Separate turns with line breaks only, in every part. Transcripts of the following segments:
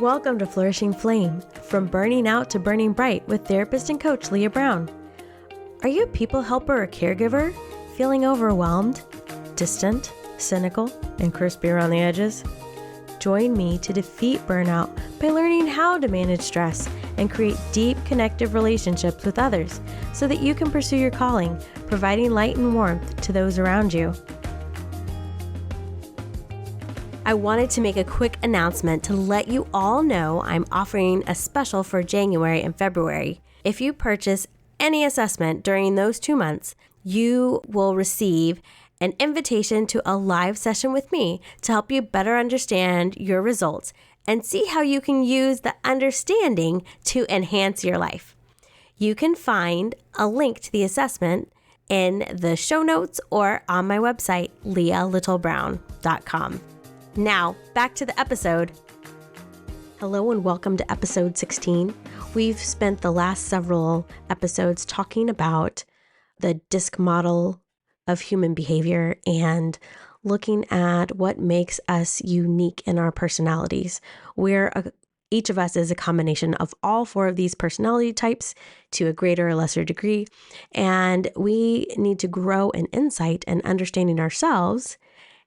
Welcome to Flourishing Flame, from burning out to burning bright with therapist and coach Leah Brown. Are you a people helper or caregiver, feeling overwhelmed, distant, cynical, and crispy around the edges? Join me to defeat burnout by learning how to manage stress and create deep connective relationships with others so that you can pursue your calling, providing light and warmth to those around you. I wanted to make a quick announcement to let you all know I'm offering a special for January and February. If you purchase any assessment during those 2 months, you will receive an invitation to a live session with me to help you better understand your results and see how you can use the understanding to enhance your life. You can find a link to the assessment in the show notes or on my website, leahlittlebrown.com. Now, back to the episode. Hello and welcome to episode 16. We've spent the last several episodes talking about the DISC model of human behavior and looking at what makes us unique in our personalities. Each of us is a combination of all 4 of these personality types to a greater or lesser degree, and we need to grow in insight and understanding ourselves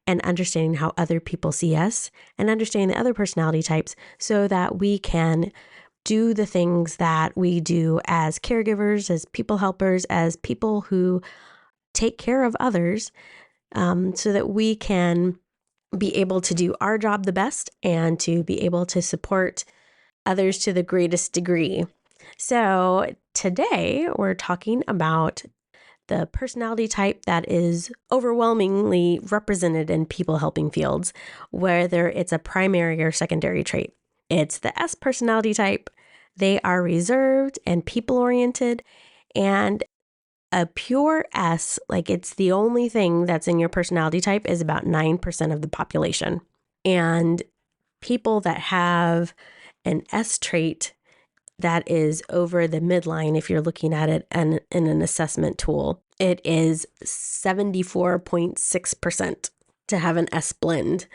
and understanding how other people see us and understanding the other personality types so that we can do the things that we do as caregivers, as people helpers, as people who take care of others, so that we can be able to do our job the best and to be able to support others to the greatest degree. So today we're talking about the personality type that is overwhelmingly represented in people helping fields, whether it's a primary or secondary trait. It's the S personality type. They are reserved and people-oriented, and a pure S, like it's the only thing that's in your personality type, is about 9% of the population. And people that have an S trait that is over the midline, if you're looking at it in an assessment tool, it is 74.6% to have an S blend.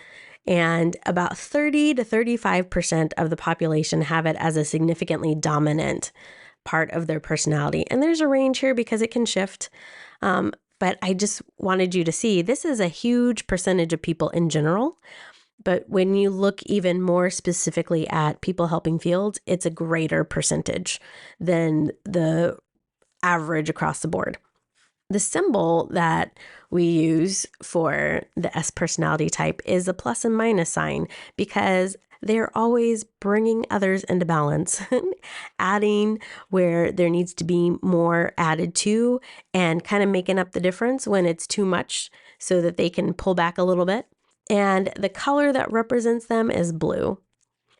And about 30 to 35% of the population have it as a significantly dominant part of their personality. And there's a range here because it can shift. But I just wanted you to see this is a huge percentage of people in general. But when you look even more specifically at people helping fields, it's a greater percentage than the average across the board. The symbol that we use for the S personality type is a plus and minus sign because they're always bringing others into balance, adding where there needs to be more added to, and kind of making up the difference when it's too much so that they can pull back a little bit. And the color that represents them is blue.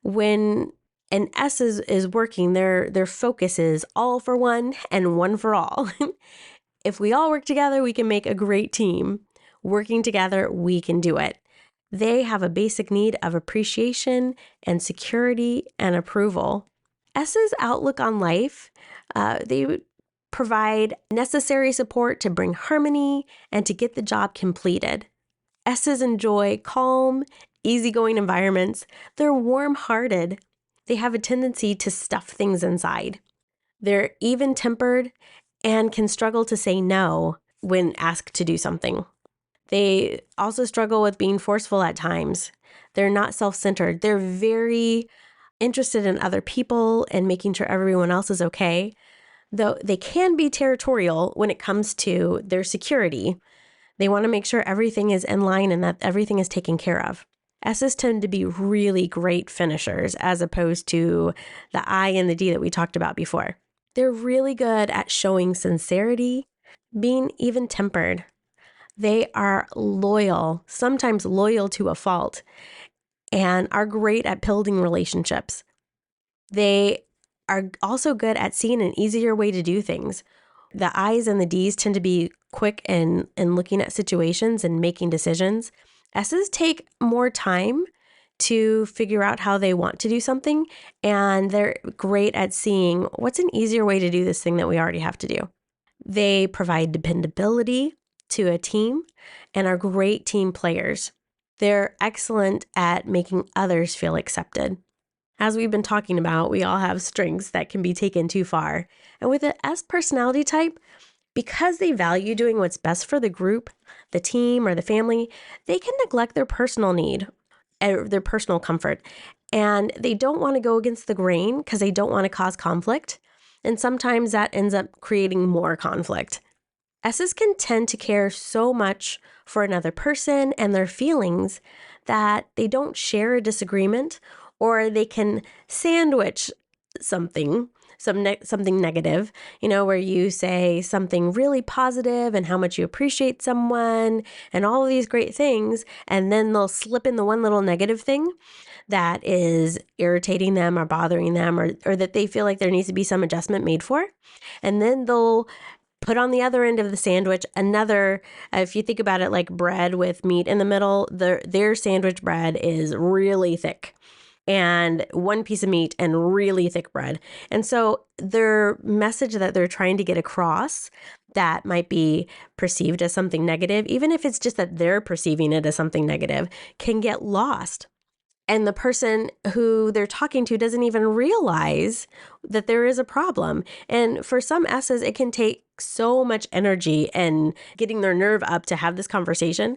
When an S is working, their focus is all for one and one for all. If we all work together, we can make a great team. Working together, we can do it. They have a basic need of appreciation and security and approval. S's outlook on life, they provide necessary support to bring harmony and to get the job completed. S's enjoy calm, easygoing environments. They're warm-hearted. They have a tendency to stuff things inside. They're even-tempered and can struggle to say no when asked to do something. They also struggle with being forceful at times. They're not self-centered. They're very interested in other people and making sure everyone else is okay, though they can be territorial when it comes to their security. They want to make sure everything is in line and that everything is taken care of. S's tend to be really great finishers as opposed to the I and the D that we talked about before. They're really good at showing sincerity, being even-tempered. They are loyal, sometimes loyal to a fault, and are great at building relationships. They are also good at seeing an easier way to do things. The I's and the D's tend to be quick in looking at situations and making decisions. S's take more time to figure out how they want to do something, and they're great at seeing what's an easier way to do this thing that we already have to do. They provide dependability to a team and are great team players. They're excellent at making others feel accepted. As we've been talking about, we all have strengths that can be taken too far. And with an S personality type, because they value doing what's best for the group, the team, or the family, they can neglect their personal need, their personal comfort. And they don't want to go against the grain because they don't want to cause conflict. And sometimes that ends up creating more conflict. S's can tend to care so much for another person and their feelings that they don't share a disagreement, or they can sandwich something negative, where you say something really positive and how much you appreciate someone and all of these great things, and then they'll slip in the one little negative thing that is irritating them or bothering them, or that they feel like there needs to be some adjustment made for. And then they'll put on the other end of the sandwich another, if you think about it like bread with meat in the middle, their sandwich bread is really thick, and one piece of meat and really thick bread. And so their message that they're trying to get across that might be perceived as something negative, even if it's just that they're perceiving it as something negative, can get lost. And the person who they're talking to doesn't even realize that there is a problem. And for some S's, it can take so much energy and getting their nerve up to have this conversation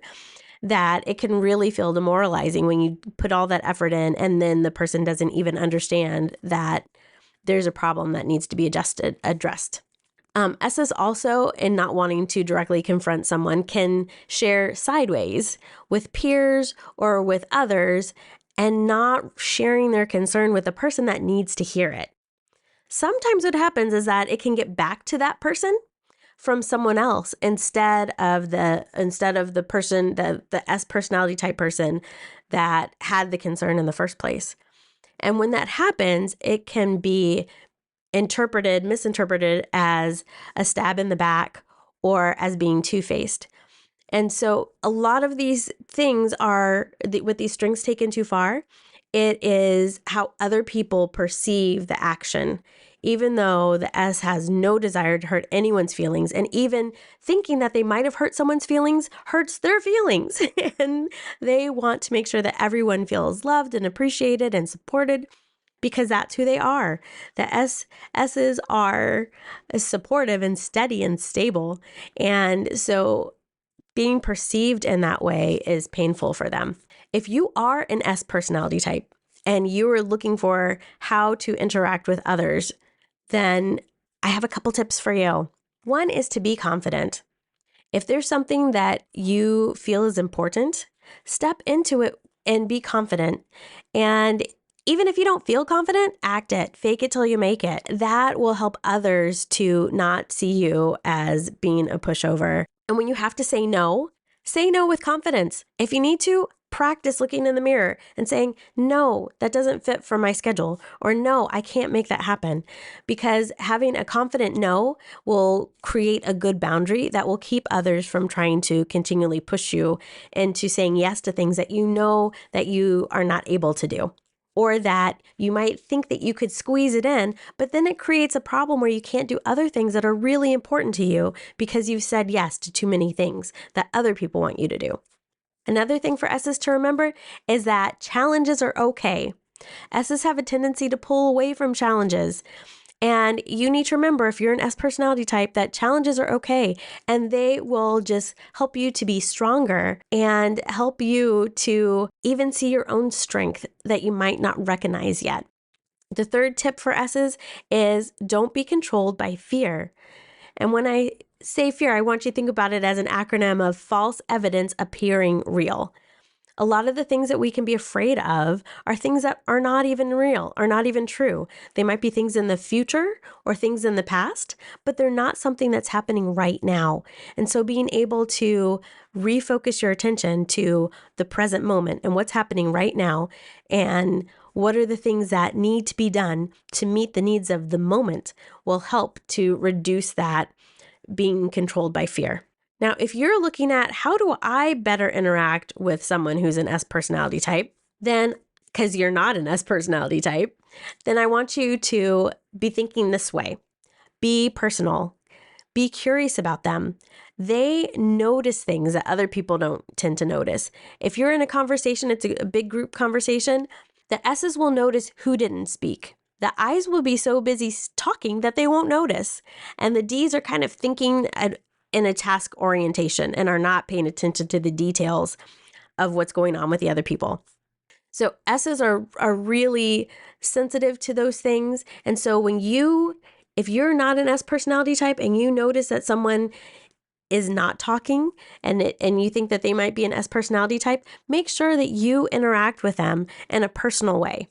that it can really feel demoralizing when you put all that effort in and then the person doesn't even understand that there's a problem that needs to be addressed. S's also, in not wanting to directly confront someone, can share sideways with peers or with others and not sharing their concern with the person that needs to hear it. Sometimes what happens is that it can get back to that person from someone else instead of the person, the S personality type person that had the concern in the first place. And when that happens, it can be misinterpreted as a stab in the back or as being two-faced. And so a lot of these things are, with these strings taken too far, it is how other people perceive the action, even though the S has no desire to hurt anyone's feelings. And even thinking that they might have hurt someone's feelings hurts their feelings. And they want to make sure that everyone feels loved and appreciated and supported, because that's who they are. The S's are supportive and steady and stable. And so being perceived in that way is painful for them. If you are an S personality type and you are looking for how to interact with others, then I have a couple tips for you. One is to be confident. If there's something that you feel is important, step into it and be confident. And even if you don't feel confident, act it. Fake it till you make it. That will help others to not see you as being a pushover. And when you have to say no with confidence. If you need to, practice looking in the mirror and saying, no, that doesn't fit for my schedule, or no, I can't make that happen. Because having a confident no will create a good boundary that will keep others from trying to continually push you into saying yes to things that you know that you are not able to do. Or that you might think that you could squeeze it in, but then it creates a problem where you can't do other things that are really important to you because you've said yes to too many things that other people want you to do. Another thing for S's to remember is that challenges are okay. S's have a tendency to pull away from challenges. And you need to remember, if you're an S personality type, that challenges are okay, and they will just help you to be stronger and help you to even see your own strength that you might not recognize yet. The third tip for S's is don't be controlled by fear. And when I say fear, I want you to think about it as an acronym of false evidence appearing real. A lot of the things that we can be afraid of are things that are not even real, are not even true. They might be things in the future or things in the past, but they're not something that's happening right now. And so being able to refocus your attention to the present moment and what's happening right now, and what are the things that need to be done to meet the needs of the moment, will help to reduce that being controlled by fear. Now, if you're looking at how do I better interact with someone who's an S personality type, then, because you're not an S personality type, then I want you to be thinking this way. Be personal. Be curious about them. They notice things that other people don't tend to notice. If you're in a conversation, it's a big group conversation, The S's will notice who didn't speak. The I's will be so busy talking that they won't notice. And the D's are kind of thinking in a task orientation and are not paying attention to the details of what's going on with the other people. So S's are really sensitive to those things. And so if you're not an S personality type and you notice that someone is not talking and you think that they might be an S personality type, make sure that you interact with them in a personal way.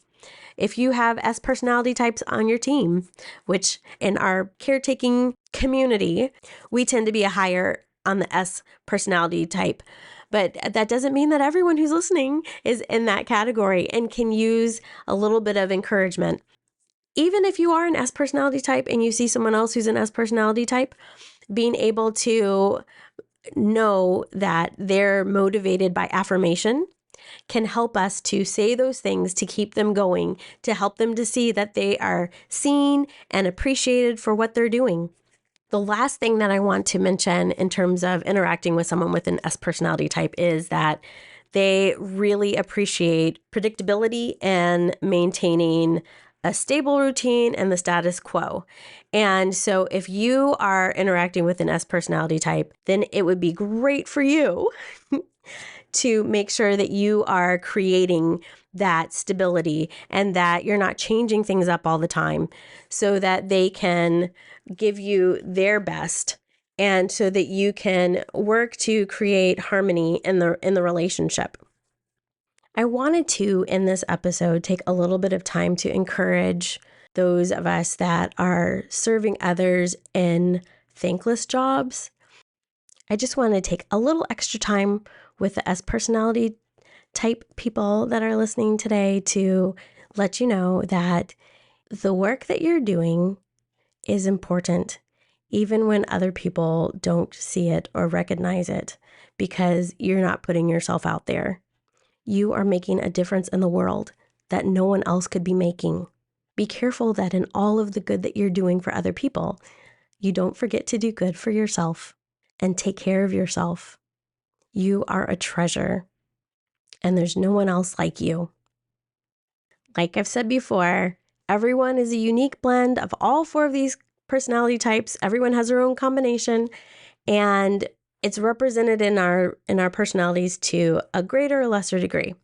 If you have S personality types on your team, which in our caretaking community, we tend to be a higher on the S personality type. But that doesn't mean that everyone who's listening is in that category and can use a little bit of encouragement. Even if you are an S personality type and you see someone else who's an S personality type, being able to know that they're motivated by affirmation can help us to say those things to keep them going, to help them to see that they are seen and appreciated for what they're doing. The last thing that I want to mention in terms of interacting with someone with an S personality type is that they really appreciate predictability and maintaining a stable routine and the status quo. And so if you are interacting with an S personality type, then it would be great for you to make sure that you are creating that stability and that you're not changing things up all the time so that they can give you their best and so that you can work to create harmony in the relationship. I wanted to, in this episode, take a little bit of time to encourage those of us that are serving others in thankless jobs. I just want to take a little extra time with the S personality type people that are listening today to let you know that the work that you're doing is important, even when other people don't see it or recognize it, because you're not putting yourself out there. You are making a difference in the world that no one else could be making. Be careful that in all of the good that you're doing for other people, you don't forget to do good for yourself and take care of yourself. You are a treasure, and there's no one else like you. Like I've said before, everyone is a unique blend of all 4 of these personality types. Everyone has their own combination, and it's represented in our personalities to a greater or lesser degree.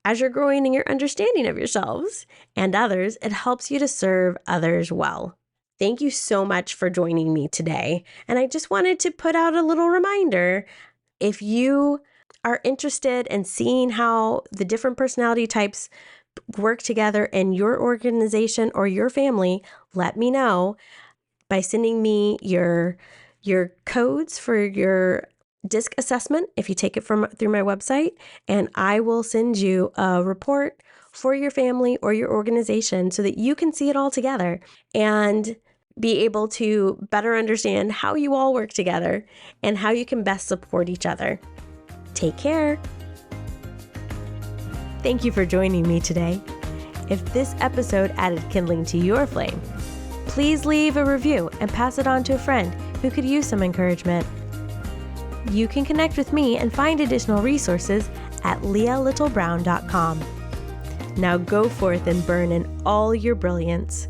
As you're growing in your understanding of yourselves and others, it helps you to serve others well. Thank you so much for joining me today. And I just wanted to put out a little reminder. If you are interested in seeing how the different personality types work together in your organization or your family, let me know by sending me your codes for your DISC assessment if you take it through my website, and I will send you a report for your family or your organization so that you can see it all together and be able to better understand how you all work together and how you can best support each other. Take care. Thank you for joining me today. If this episode added kindling to your flame, please leave a review and pass it on to a friend who could use some encouragement. You can connect with me and find additional resources at leahlittlebrown.com. Now go forth and burn in all your brilliance.